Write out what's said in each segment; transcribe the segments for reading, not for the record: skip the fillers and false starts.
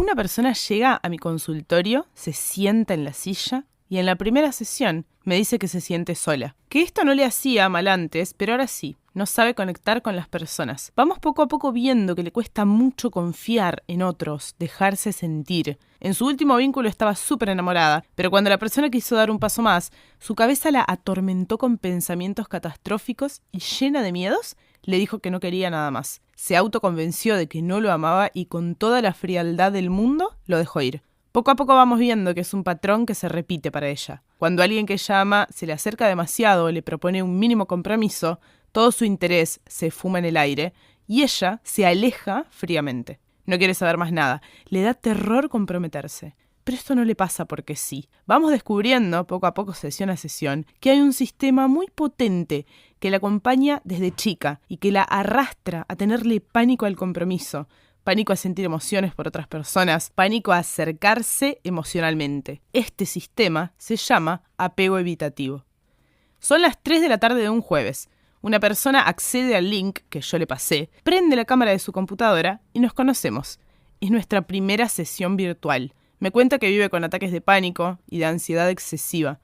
Una persona llega a mi consultorio, se sienta en la silla y en la primera sesión me dice que se siente sola. Que esto no le hacía mal antes, pero ahora sí, no sabe conectar con las personas. Vamos poco a poco viendo que le cuesta mucho confiar en otros, dejarse sentir. En su último vínculo estaba súper enamorada, pero cuando la persona quiso dar un paso más, su cabeza la atormentó con pensamientos catastróficos y llena de miedos, le dijo que no quería nada más. Se autoconvenció de que no lo amaba y con toda la frialdad del mundo lo dejó ir. Poco a poco vamos viendo que es un patrón que se repite para ella. Cuando alguien que ella ama se le acerca demasiado o le propone un mínimo compromiso, todo su interés se fuma en el aire y ella se aleja fríamente. No quiere saber más nada. Le da terror comprometerse. Pero esto no le pasa porque sí. Vamos descubriendo, poco a poco, sesión a sesión, que hay un sistema muy potente que la acompaña desde chica y que la arrastra a tenerle pánico al compromiso, pánico a sentir emociones por otras personas, pánico a acercarse emocionalmente. Este sistema se llama apego evitativo. Son las 3 de la tarde de un jueves. Una persona accede al link que yo le pasé, prende la cámara de su computadora y nos conocemos. Es nuestra primera sesión virtual. Me cuenta que vive con ataques de pánico y de ansiedad excesiva.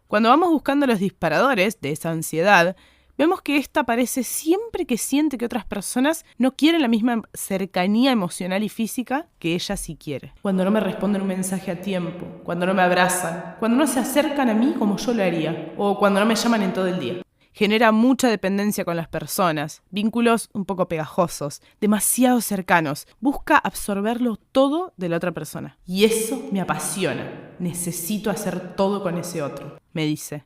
Cuando vamos buscando los disparadores de esa ansiedad, vemos que esta aparece siempre que siente que otras personas no quieren la misma cercanía emocional y física que ella sí quiere. Cuando no me responden un mensaje a tiempo, cuando no me abrazan, cuando no se acercan a mí como yo lo haría, o cuando no me llaman en todo el día. Genera mucha dependencia con las personas, vínculos un poco pegajosos, demasiado cercanos. Busca absorberlo todo de la otra persona. Y eso me apasiona. Necesito hacer todo con ese otro, me dice.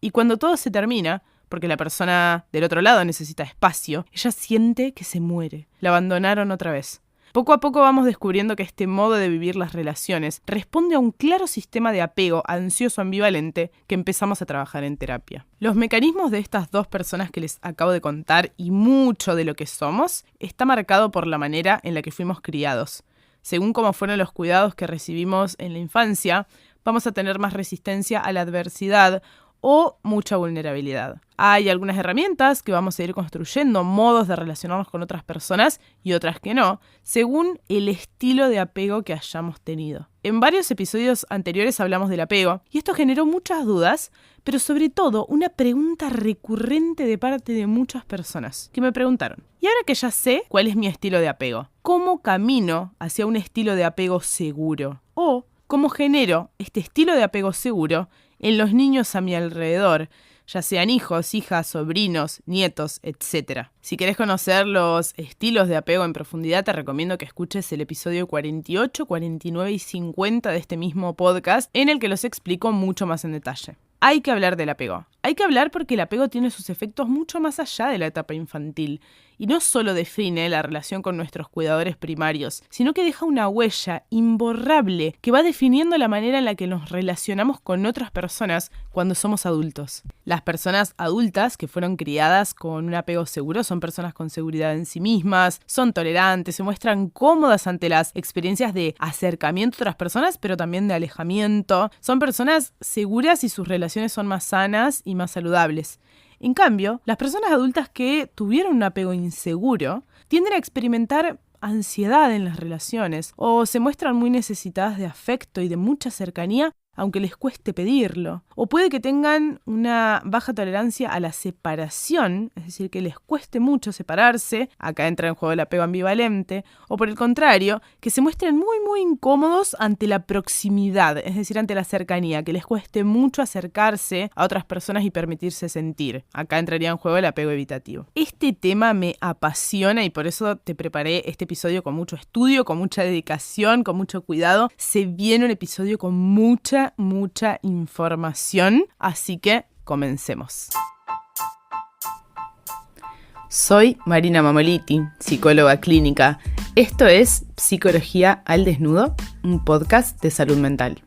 Y cuando todo se termina, porque la persona del otro lado necesita espacio, ella siente que se muere. La abandonaron otra vez. Poco a poco vamos descubriendo que este modo de vivir las relaciones responde a un claro sistema de apego ansioso ambivalente que empezamos a trabajar en terapia. Los mecanismos de estas dos personas que les acabo de contar y mucho de lo que somos está marcado por la manera en la que fuimos criados. Según cómo fueron los cuidados que recibimos en la infancia, vamos a tener más resistencia a la adversidad o mucha vulnerabilidad. Hay algunas herramientas que vamos a ir construyendo, modos de relacionarnos con otras personas y otras que no, según el estilo de apego que hayamos tenido. En varios episodios anteriores hablamos del apego y esto generó muchas dudas, pero sobre todo una pregunta recurrente de parte de muchas personas que me preguntaron: y ahora que ya sé cuál es mi estilo de apego, ¿cómo camino hacia un estilo de apego seguro? O ¿cómo genero este estilo de apego seguro en los niños a mi alrededor, ya sean hijos, hijas, sobrinos, nietos, etc.? Si querés conocer los estilos de apego en profundidad, te recomiendo que escuches el episodio 48, 49 y 50 de este mismo podcast, en el que los explico mucho más en detalle. Hay que hablar del apego. Hay que hablar porque el apego tiene sus efectos mucho más allá de la etapa infantil. Y no solo define la relación con nuestros cuidadores primarios, sino que deja una huella imborrable que va definiendo la manera en la que nos relacionamos con otras personas cuando somos adultos. Las personas adultas que fueron criadas con un apego seguro son personas con seguridad en sí mismas, son tolerantes, se muestran cómodas ante las experiencias de acercamiento a otras personas, pero también de alejamiento. Son personas seguras y sus relaciones son más sanas y más saludables. En cambio, las personas adultas que tuvieron un apego inseguro tienden a experimentar ansiedad en las relaciones o se muestran muy necesitadas de afecto y de mucha cercanía, aunque les cueste pedirlo. O puede que tengan una baja tolerancia a la separación, es decir, que les cueste mucho separarse, acá entra en juego el apego ambivalente, o por el contrario, que se muestren muy incómodos ante la proximidad, es decir, ante la cercanía, que les cueste mucho acercarse a otras personas y permitirse sentir. Acá entraría en juego el apego evitativo. Este tema me apasiona y por eso te preparé este episodio con mucho estudio, con mucha dedicación, con mucho cuidado. Se viene un episodio con mucha información, así que comencemos. Soy Marina Mamoliti, psicóloga clínica. Esto es Psicología al Desnudo, un podcast de salud mental.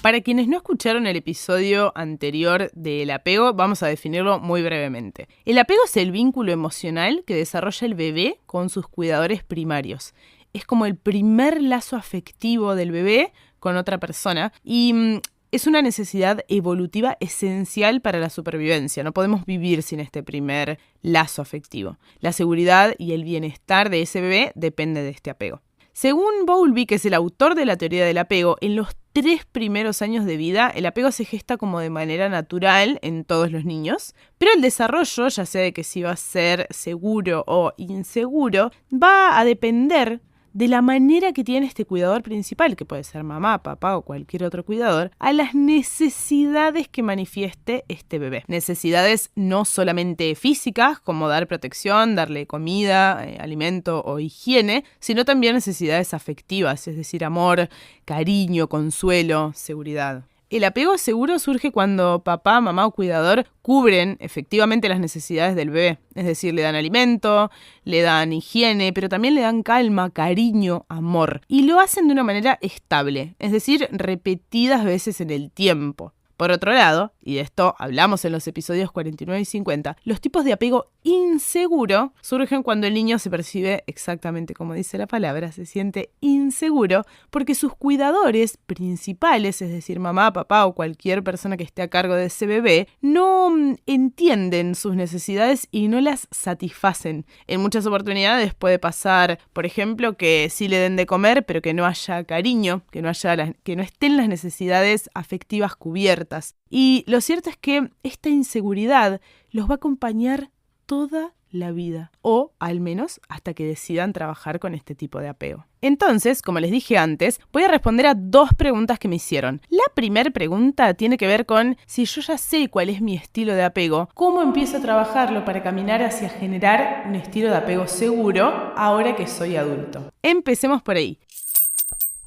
Para quienes no escucharon el episodio anterior del apego, vamos a definirlo muy brevemente. El apego es el vínculo emocional que desarrolla el bebé con sus cuidadores primarios. Es como el primer lazo afectivo del bebé con otra persona y es una necesidad evolutiva esencial para la supervivencia. No podemos vivir sin este primer lazo afectivo. La seguridad y el bienestar de ese bebé depende de este apego. Según Bowlby, que es el autor de la teoría del apego, en los 3 primeros años de vida el apego se gesta como de manera natural en todos los niños, pero el desarrollo, ya sea de que si va a ser seguro o inseguro, va a depender de la manera que tiene este cuidador principal, que puede ser mamá, papá o cualquier otro cuidador, a las necesidades que manifieste este bebé. Necesidades no solamente físicas, como dar protección, darle comida, alimento o higiene, sino también necesidades afectivas, es decir, amor, cariño, consuelo, seguridad. El apego seguro surge cuando papá, mamá o cuidador cubren efectivamente las necesidades del bebé. Es decir, le dan alimento, le dan higiene, pero también le dan calma, cariño, amor. Y lo hacen de una manera estable, es decir, repetidas veces en el tiempo. Por otro lado, y de esto hablamos en los episodios 49 y 50, los tipos de apego inseguro surgen cuando el niño se percibe exactamente como dice la palabra, se siente inseguro porque sus cuidadores principales, es decir, mamá, papá o cualquier persona que esté a cargo de ese bebé, no entienden sus necesidades y no las satisfacen. En muchas oportunidades puede pasar, por ejemplo, que sí le den de comer, pero que no haya cariño, que no estén las necesidades afectivas cubiertas. Y lo cierto es que esta inseguridad los va a acompañar toda la vida, o al menos hasta que decidan trabajar con este tipo de apego. Entonces, como les dije antes, voy a responder a 2 preguntas que me hicieron. La primera pregunta tiene que ver con si yo ya sé cuál es mi estilo de apego, ¿cómo empiezo a trabajarlo para caminar hacia generar un estilo de apego seguro ahora que soy adulto? Empecemos por ahí.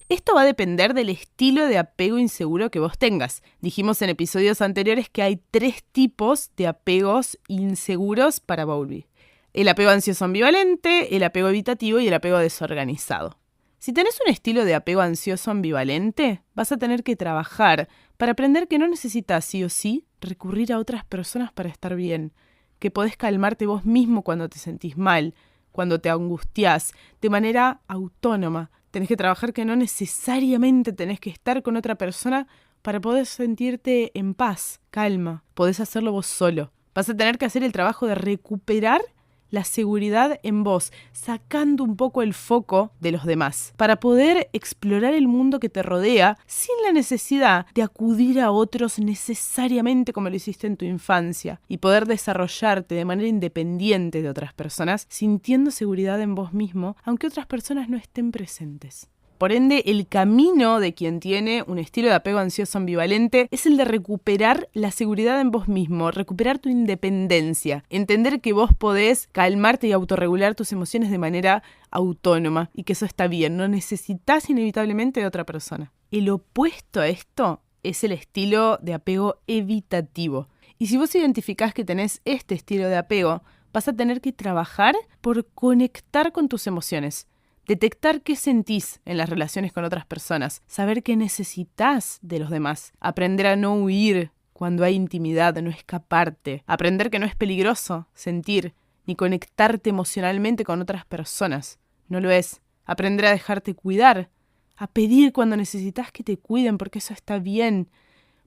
Esto va a depender del estilo de apego inseguro que vos tengas. Dijimos en episodios anteriores que hay 3 tipos de apegos inseguros para Bowlby. El apego ansioso ambivalente, el apego evitativo y el apego desorganizado. Si tenés un estilo de apego ansioso ambivalente, vas a tener que trabajar para aprender que no necesitas sí o sí recurrir a otras personas para estar bien, que podés calmarte vos mismo cuando te sentís mal, cuando te angustiás, de manera autónoma. Tenés que trabajar que no necesariamente tenés que estar con otra persona para poder sentirte en paz, calma. Podés hacerlo vos solo. Vas a tener que hacer el trabajo de recuperar la seguridad en vos, sacando un poco el foco de los demás, para poder explorar el mundo que te rodea sin la necesidad de acudir a otros necesariamente como lo hiciste en tu infancia, y poder desarrollarte de manera independiente de otras personas, sintiendo seguridad en vos mismo, aunque otras personas no estén presentes. Por ende, el camino de quien tiene un estilo de apego ansioso ambivalente es el de recuperar la seguridad en vos mismo, recuperar tu independencia, entender que vos podés calmarte y autorregular tus emociones de manera autónoma y que eso está bien, no necesitas inevitablemente de otra persona. El opuesto a esto es el estilo de apego evitativo. Y si vos identificás que tenés este estilo de apego, vas a tener que trabajar por conectar con tus emociones. Detectar qué sentís en las relaciones con otras personas, saber qué necesitas de los demás, aprender a no huir cuando hay intimidad, no escaparte, aprender que no es peligroso sentir ni conectarte emocionalmente con otras personas, no lo es, aprender a dejarte cuidar, a pedir cuando necesitas que te cuiden porque eso está bien,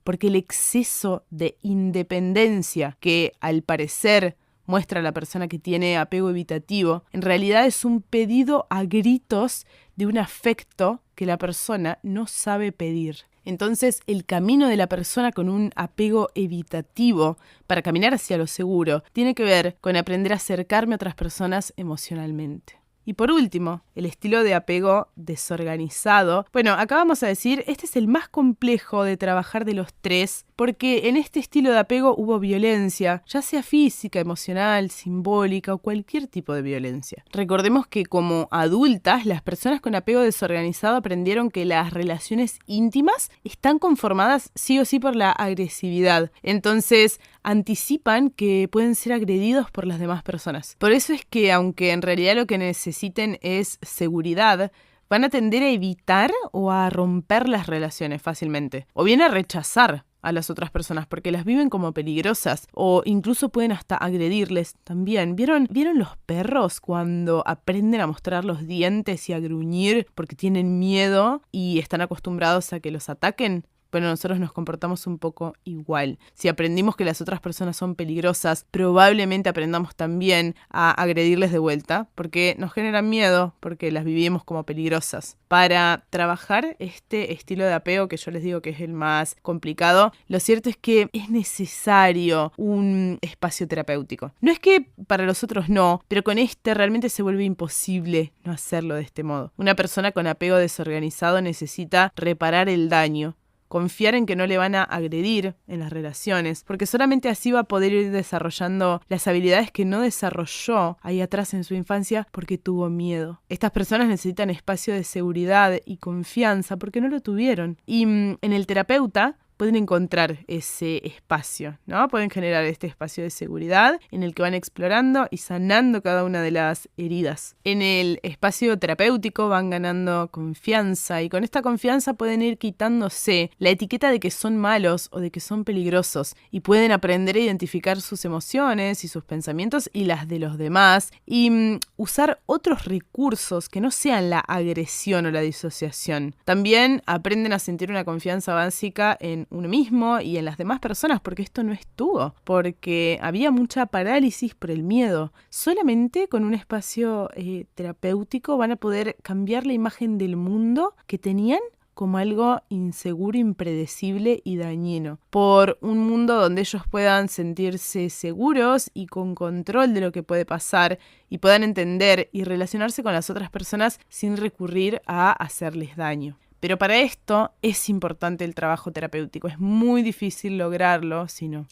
porque el exceso de independencia que al parecer muestra la persona que tiene apego evitativo, en realidad es un pedido a gritos de un afecto que la persona no sabe pedir. Entonces, el camino de la persona con un apego evitativo para caminar hacia lo seguro tiene que ver con aprender a acercarme a otras personas emocionalmente. Y por último, el estilo de apego desorganizado. Bueno, acá vamos a decir, este es el más complejo de trabajar de los 3, porque en este estilo de apego hubo violencia, ya sea física, emocional, simbólica o cualquier tipo de violencia. Recordemos que como adultas, las personas con apego desorganizado aprendieron que las relaciones íntimas están conformadas sí o sí por la agresividad. Entonces, anticipan que pueden ser agredidos por las demás personas. Por eso es que, aunque en realidad lo que necesiten es seguridad, van a tender a evitar o a romper las relaciones fácilmente, o bien a rechazar a las otras personas porque las viven como peligrosas o incluso pueden hasta agredirles también. ¿Vieron los perros cuando aprenden a mostrar los dientes y a gruñir porque tienen miedo y están acostumbrados a que los ataquen? pero nosotros nos comportamos un poco igual. Si aprendimos que las otras personas son peligrosas, probablemente aprendamos también a agredirles de vuelta, porque nos generan miedo, porque las vivimos como peligrosas. Para trabajar este estilo de apego, que yo les digo que es el más complicado, lo cierto es que es necesario un espacio terapéutico. No es que para los otros no, pero con este realmente se vuelve imposible no hacerlo de este modo. Una persona con apego desorganizado necesita reparar el daño, confiar en que no le van a agredir en las relaciones, porque solamente así va a poder ir desarrollando las habilidades que no desarrolló ahí atrás en su infancia porque tuvo miedo. Estas personas necesitan espacio de seguridad y confianza porque no lo tuvieron. Y en el terapeuta pueden encontrar ese espacio, ¿no? Pueden generar este espacio de seguridad en el que van explorando y sanando cada una de las heridas. En el espacio terapéutico van ganando confianza y con esta confianza pueden ir quitándose la etiqueta de que son malos o de que son peligrosos y pueden aprender a identificar sus emociones y sus pensamientos y las de los demás y usar otros recursos que no sean la agresión o la disociación. También aprenden a sentir una confianza básica en uno mismo y en las demás personas, porque esto no estuvo, porque había mucha parálisis por el miedo. Solamente con un espacio terapéutico van a poder cambiar la imagen del mundo que tenían como algo inseguro, impredecible y dañino, por un mundo donde ellos puedan sentirse seguros y con control de lo que puede pasar y puedan entender y relacionarse con las otras personas sin recurrir a hacerles daño. Pero para esto es importante el trabajo terapéutico, es muy difícil lograrlo si no.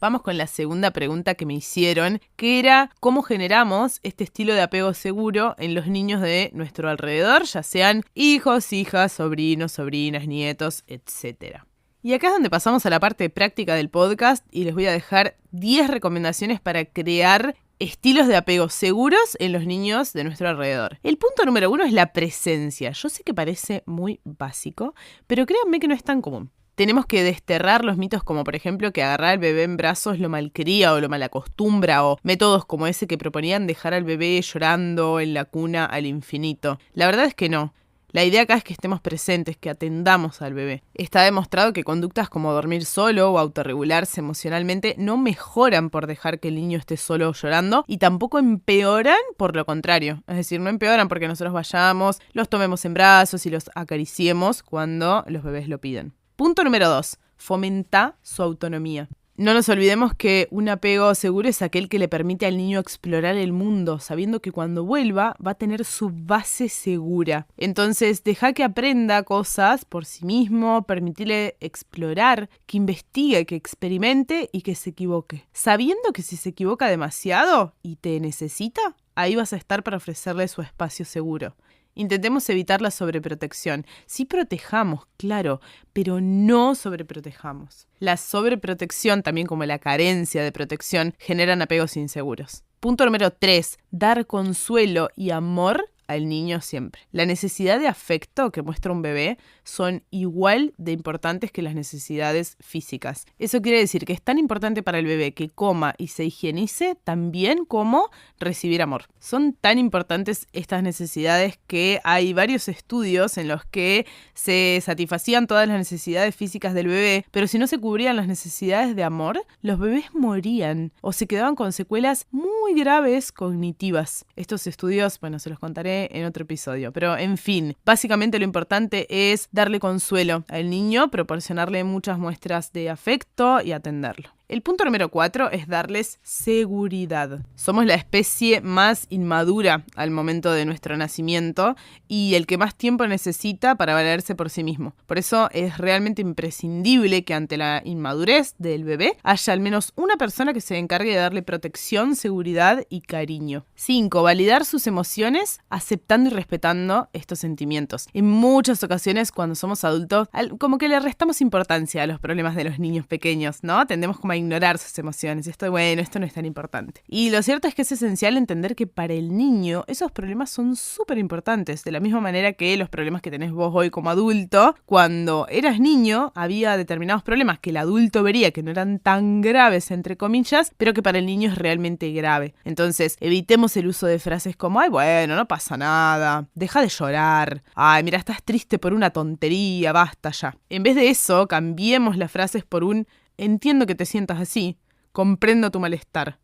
Vamos con la segunda pregunta que me hicieron, que era ¿cómo generamos este estilo de apego seguro en los niños de nuestro alrededor, ya sean hijos, hijas, sobrinos, sobrinas, nietos, etcétera? Y acá es donde pasamos a la parte práctica del podcast y les voy a dejar 10 recomendaciones para crear estilos de apego seguros en los niños de nuestro alrededor. El punto número 1 es la presencia. Yo sé que parece muy básico, pero créanme que no es tan común. Tenemos que desterrar los mitos como, por ejemplo, que agarrar al bebé en brazos lo malcría o lo malacostumbra, o métodos como ese que proponían dejar al bebé llorando en la cuna al infinito. La verdad es que no. La idea acá es que estemos presentes, que atendamos al bebé. Está demostrado que conductas como dormir solo o autorregularse emocionalmente no mejoran por dejar que el niño esté solo llorando y tampoco empeoran por lo contrario. Es decir, no empeoran porque nosotros vayamos, los tomemos en brazos y los acariciemos cuando los bebés lo piden. Punto número 2. Fomenta su autonomía. No nos olvidemos que un apego seguro es aquel que le permite al niño explorar el mundo, sabiendo que cuando vuelva va a tener su base segura. Entonces, deja que aprenda cosas por sí mismo, permitirle explorar, que investigue, que experimente y que se equivoque. Sabiendo que si se equivoca demasiado y te necesita, ahí vas a estar para ofrecerle su espacio seguro. Intentemos evitar la sobreprotección. Sí protejamos, claro, pero no sobreprotejamos. La sobreprotección, también como la carencia de protección, generan apegos inseguros. Punto número 3. Dar consuelo y amor al niño siempre. La necesidad de afecto que muestra un bebé son igual de importantes que las necesidades físicas. Eso quiere decir que es tan importante para el bebé que coma y se higienice también como recibir amor. Son tan importantes estas necesidades que hay varios estudios en los que se satisfacían todas las necesidades físicas del bebé, pero si no se cubrían las necesidades de amor, los bebés morían o se quedaban con secuelas muy graves cognitivas. Estos estudios, bueno, se los contaré en otro episodio, pero en fin, básicamente lo importante es darle consuelo al niño, proporcionarle muchas muestras de afecto y atenderlo. El punto número 4 es darles seguridad. Somos la especie más inmadura al momento de nuestro nacimiento y el que más tiempo necesita para valerse por sí mismo. Por eso es realmente imprescindible que ante la inmadurez del bebé haya al menos una persona que se encargue de darle protección, seguridad y cariño. 5. Validar sus emociones aceptando y respetando estos sentimientos. En muchas ocasiones cuando somos adultos, como que le restamos importancia a los problemas de los niños pequeños, ¿no? Tendemos como a ignorar sus emociones. Esto no es tan importante. Y lo cierto es que es esencial entender que para el niño esos problemas son súper importantes. De la misma manera que los problemas que tenés vos hoy como adulto, cuando eras niño había determinados problemas que el adulto vería que no eran tan graves, entre comillas, pero que para el niño es realmente grave. Entonces, evitemos el uso de frases como, ay, bueno, no pasa nada, deja de llorar, ay, mira, estás triste por una tontería, basta ya. En vez de eso, cambiemos las frases por un, entiendo que te sientas así, comprendo tu malestar.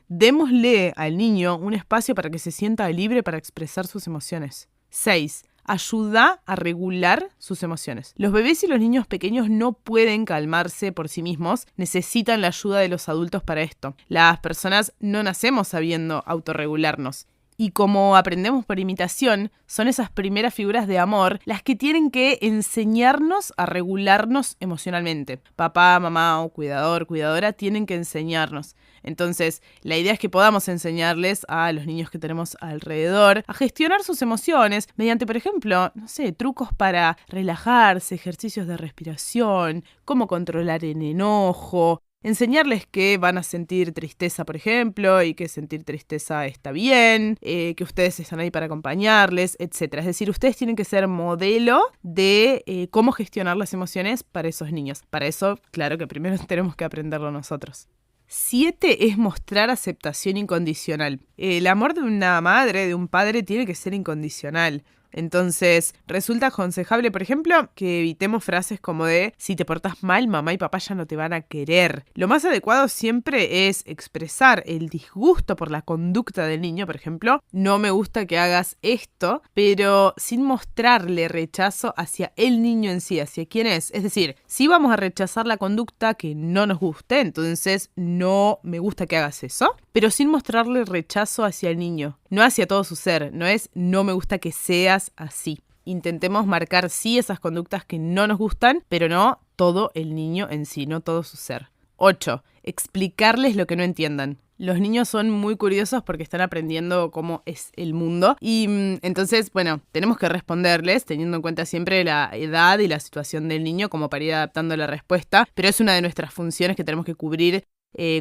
Démosle al niño un espacio para que se sienta libre para expresar sus emociones. 6. Ayuda a regular sus emociones. Los bebés y los niños pequeños no pueden calmarse por sí mismos, necesitan la ayuda de los adultos para esto. Las personas no nacemos sabiendo autorregularnos. Y como aprendemos por imitación, son esas primeras figuras de amor las que tienen que enseñarnos a regularnos emocionalmente. Papá, mamá o cuidador, cuidadora tienen que enseñarnos. Entonces, la idea es que podamos enseñarles a los niños que tenemos alrededor a gestionar sus emociones mediante, por ejemplo, trucos para relajarse, ejercicios de respiración, cómo controlar el enojo. Enseñarles que van a sentir tristeza, por ejemplo, y que sentir tristeza está bien, que ustedes están ahí para acompañarles, etc. Es decir, ustedes tienen que ser modelo de cómo gestionar las emociones para esos niños. Para eso, claro que primero tenemos que aprenderlo nosotros. 7 es mostrar aceptación incondicional. El amor de una madre, de un padre, tiene que ser incondicional. Entonces, resulta aconsejable, por ejemplo, que evitemos frases como de si te portas mal, mamá y papá ya no te van a querer. Lo más adecuado siempre es expresar el disgusto por la conducta del niño, por ejemplo, no me gusta que hagas esto, pero sin mostrarle rechazo hacia el niño en sí, hacia quién es. Es decir, si vamos a rechazar la conducta que no nos guste, entonces no me gusta que hagas eso, pero sin mostrarle rechazo hacia el niño, no hacia todo su ser, no me gusta que seas así. Intentemos marcar sí esas conductas que no nos gustan, pero no todo el niño en sí, no todo su ser. 8. Explicarles lo que no entiendan. Los niños son muy curiosos porque están aprendiendo cómo es el mundo y entonces, tenemos que responderles teniendo en cuenta siempre la edad y la situación del niño como para ir adaptando la respuesta, pero es una de nuestras funciones que tenemos que cubrir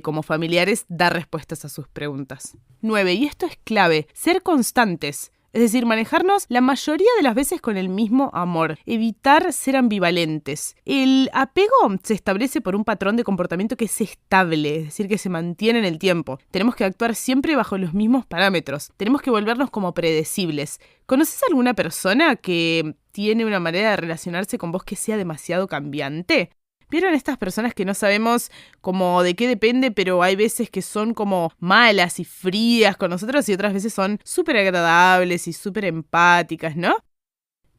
como familiares, dar respuestas a sus preguntas. 9. Y esto es clave, ser constantes. Es decir, manejarnos la mayoría de las veces con el mismo amor. Evitar ser ambivalentes. El apego se establece por un patrón de comportamiento que es estable, es decir, que se mantiene en el tiempo. Tenemos que actuar siempre bajo los mismos parámetros. Tenemos que volvernos como predecibles. ¿Conoces alguna persona que tiene una manera de relacionarse con vos que sea demasiado cambiante? ¿Vieron estas personas que no sabemos como de qué depende, pero hay veces que son como malas y frías con nosotros y otras veces son súper agradables y súper empáticas, ¿no?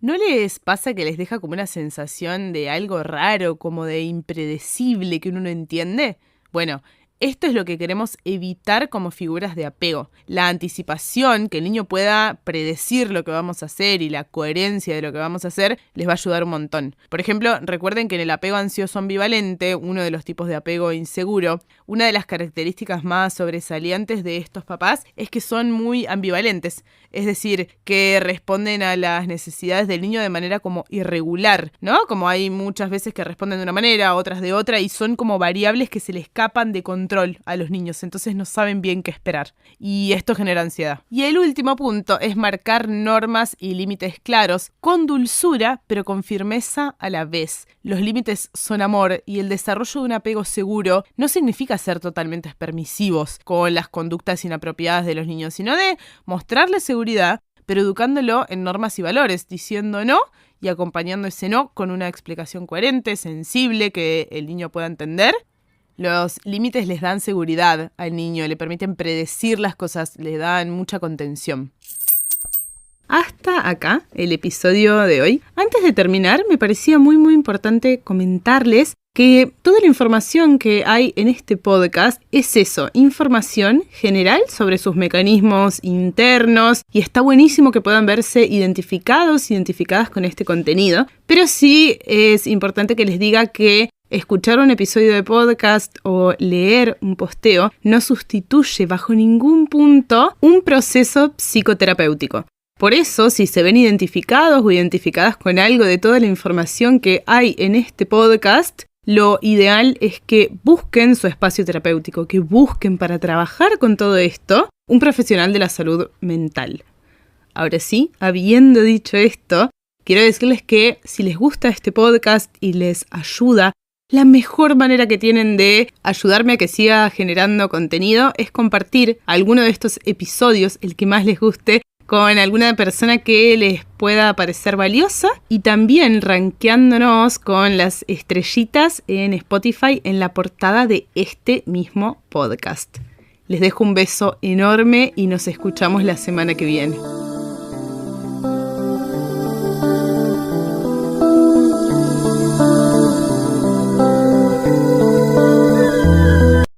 ¿No les pasa que les deja como una sensación de algo raro, como de impredecible que uno no entiende? Bueno, esto es lo que queremos evitar como figuras de apego. La anticipación, que el niño pueda predecir lo que vamos a hacer y la coherencia de lo que vamos a hacer, les va a ayudar un montón. Por ejemplo, recuerden que en el apego ansioso ambivalente, uno de los tipos de apego inseguro, una de las características más sobresalientes de estos papás es que son muy ambivalentes. Es decir, que responden a las necesidades del niño de manera como irregular, ¿no? Como hay muchas veces que responden de una manera, otras de otra, y son como variables que se le escapan de control a los niños, entonces no saben bien qué esperar. Y esto genera ansiedad. Y el último punto es marcar normas y límites claros, con dulzura, pero con firmeza a la vez. Los límites son amor y el desarrollo de un apego seguro no significa ser totalmente permisivos con las conductas inapropiadas de los niños, sino de mostrarles seguridad, pero educándolo en normas y valores, diciendo no y acompañando ese no con una explicación coherente, sensible, que el niño pueda entender. Los límites les dan seguridad al niño, le permiten predecir las cosas, le dan mucha contención. Hasta acá el episodio de hoy. Antes de terminar, me parecía muy importante comentarles que toda la información que hay en este podcast es eso, información general sobre sus mecanismos internos, y está buenísimo que puedan verse identificadas con este contenido, pero sí es importante que les diga que escuchar un episodio de podcast o leer un posteo no sustituye bajo ningún punto un proceso psicoterapéutico. Por eso, si se ven identificados o identificadas con algo de toda la información que hay en este podcast, lo ideal es que busquen su espacio terapéutico, que busquen para trabajar con todo esto un profesional de la salud mental. Ahora sí, habiendo dicho esto, quiero decirles que si les gusta este podcast y les ayuda, la mejor manera que tienen de ayudarme a que siga generando contenido es compartir alguno de estos episodios, el que más les guste, con alguna persona que les pueda parecer valiosa y también rankeándonos con las estrellitas en Spotify en la portada de este mismo podcast. Les dejo un beso enorme y nos escuchamos la semana que viene.